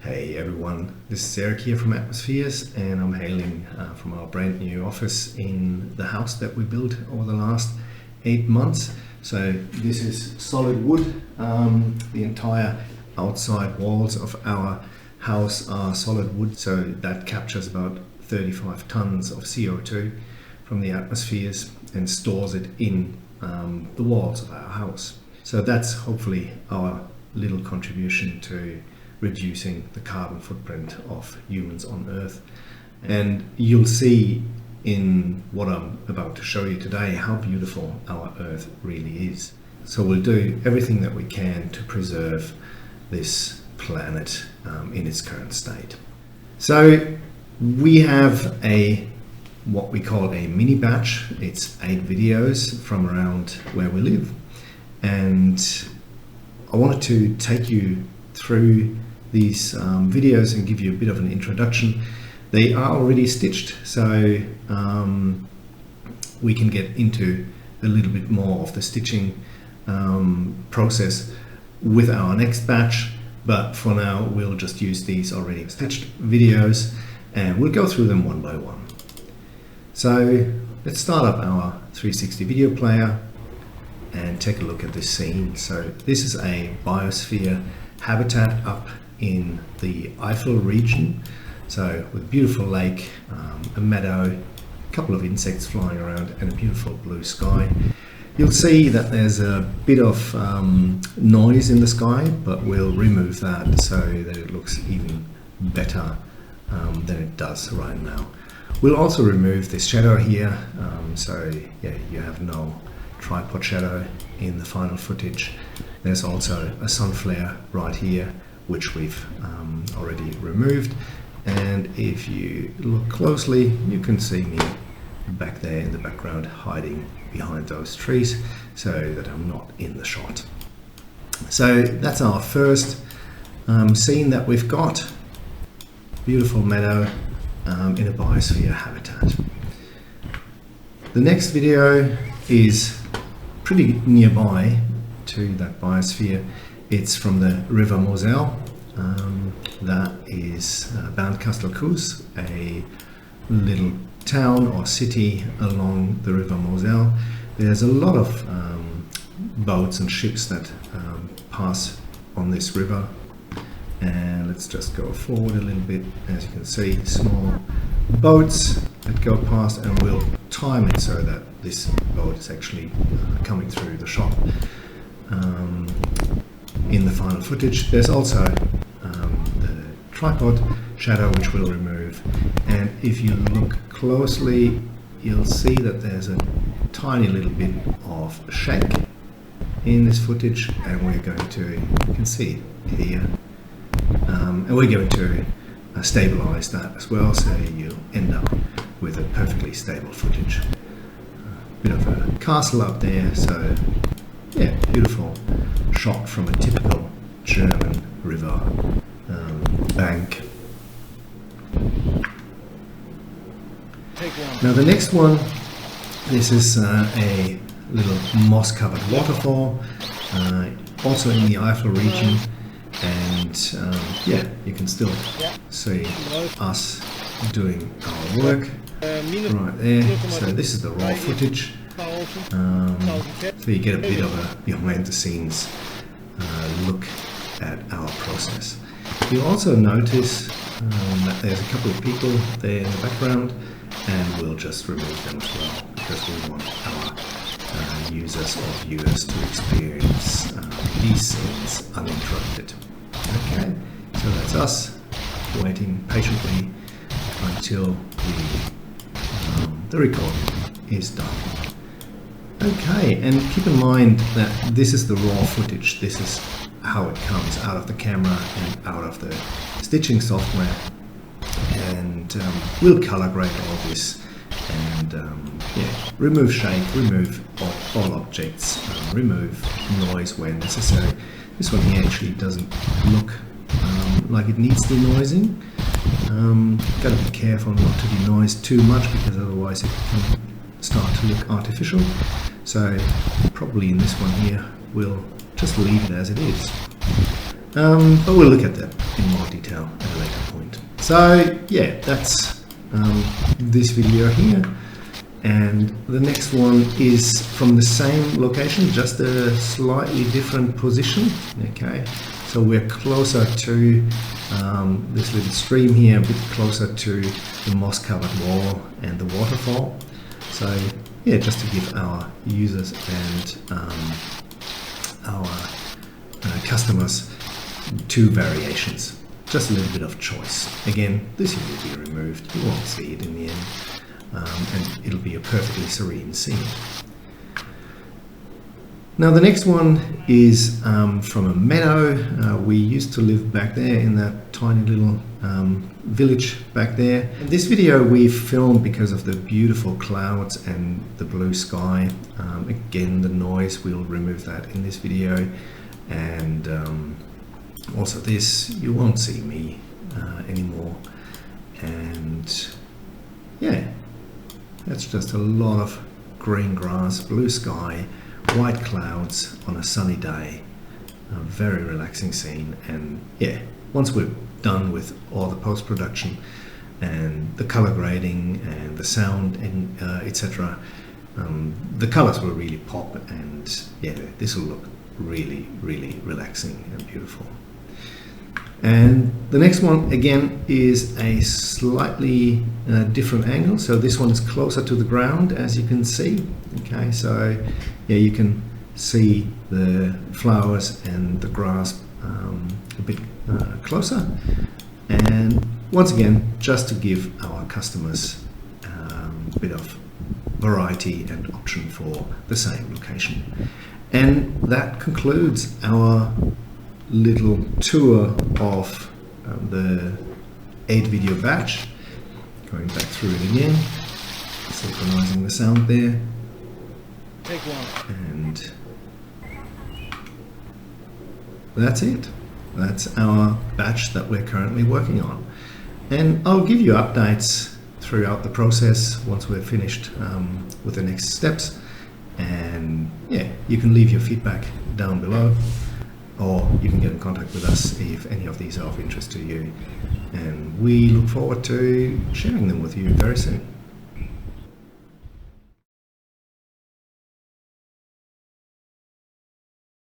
Hey everyone, this is Eric here from Atmospheres, and I'm hailing from our brand new office in the house that we built over the last 8 months. So this is solid wood. The entire outside walls of our house are solid wood, so that captures about 35 tons of CO2 from the atmospheres and stores it in the walls of our house. So that's hopefully our little contribution to reducing the carbon footprint of humans on Earth. And you'll see in what I'm about to show you today how beautiful our Earth really is. So we'll do everything that we can to preserve this planet in its current state. So we have what we call a mini batch. It's 8 videos from around where we live, and I wanted to take you through these videos and give you a bit of an introduction. They are already stitched, so we can get into a little bit more of the stitching process with our next batch, but for now we'll just use these already stitched videos and we'll go through them one by one. So let's start up our 360 video player and take a look at this scene. So this is a biosphere habitat up in the Eifel region, so with a beautiful lake, a meadow, a couple of insects flying around and a beautiful blue sky. You'll see that there's a bit of noise in the sky, but we'll remove that so that it looks even better than it does right now. We'll also remove this shadow here, so yeah, you have no tripod shadow in the final footage. There's also a sun flare right here, which we've already removed, and if you look closely you can see me back there in the background hiding behind those trees so that I'm not in the shot. So that's our first scene that we've got. Beautiful meadow in a biosphere habitat. The next video is pretty nearby to that biosphere. It's from the River Mosel. That is Bernkastel-Kues, a little town or city along the River Mosel. There's a lot of boats and ships that pass on this river, and let's just go forward a little bit. As you can see, small boats that go past, and we'll time it so that this boat is actually coming through the shot in the final footage. There's also the tripod shadow, which we'll remove, and if you look closely you'll see that there's a tiny little bit of shake in this footage, and we're going to, you can see it here, and we're going to stabilize that as well, so you'll end up with a perfectly stable footage. Bit of a castle up there, so yeah, beautiful shot from a typical German river bank. Now the next one, this is a little moss-covered waterfall, also in the Eifel region, and yeah, you can still see us doing our work right there. So this is the raw footage, so you get a bit of a behind the scenes look at our process. You'll also notice that there's a couple of people there in the background, and we'll just remove them as well because we want our users or viewers to experience these scenes uninterrupted. Okay, so that's us waiting patiently until the recording is done. Okay, and keep in mind that this is the raw footage. This is how it comes out of the camera and out of the stitching software, and we'll color grade all this and yeah, remove shake, remove all objects, remove noise where necessary. This one here actually doesn't look like it needs denoising. Gotta be careful not to denoise too much because otherwise it can start to look artificial. So probably in this one here we'll just leave it as it is. But we'll look at that in more detail. detail at a later point. So yeah, that's this video here. And the next one is from the same location, just a slightly different position. Okay, so we're closer to this little stream here, a bit closer to the moss covered wall and the waterfall. So yeah, just to give our users and our customers two variations, just a little bit of choice. Again, this will be removed, you won't see it in the end, and it'll be a perfectly serene scene. Now the next one is from a meadow. We used to live back there in that tiny little village back there. In this video we filmed because of the beautiful clouds and the blue sky. Again, the noise, we'll remove that in this video. And also this, you won't see me anymore. And yeah, that's just a lot of green grass, blue sky, white clouds on a sunny day. A very relaxing scene. And yeah, once we're done with all the post-production and the color grading and the sound and etc., the colors will really pop, and yeah, this will look really, really relaxing and beautiful. And the next one again is a slightly different angle. So this one is closer to the ground, as you can see. Okay, so yeah, you can see the flowers and the grass a bit closer. And once again, just to give our customers a bit of variety and option for the same location. And that concludes our little tour of the 8-video batch. Going back through it again, synchronizing the sound there. Take one. And that's it. That's our batch that we're currently working on. And I'll give you updates throughout the process once we're finished with the next steps. And yeah, you can leave your feedback down below, or you can get in contact with us if any of these are of interest to you. And we look forward to sharing them with you very soon.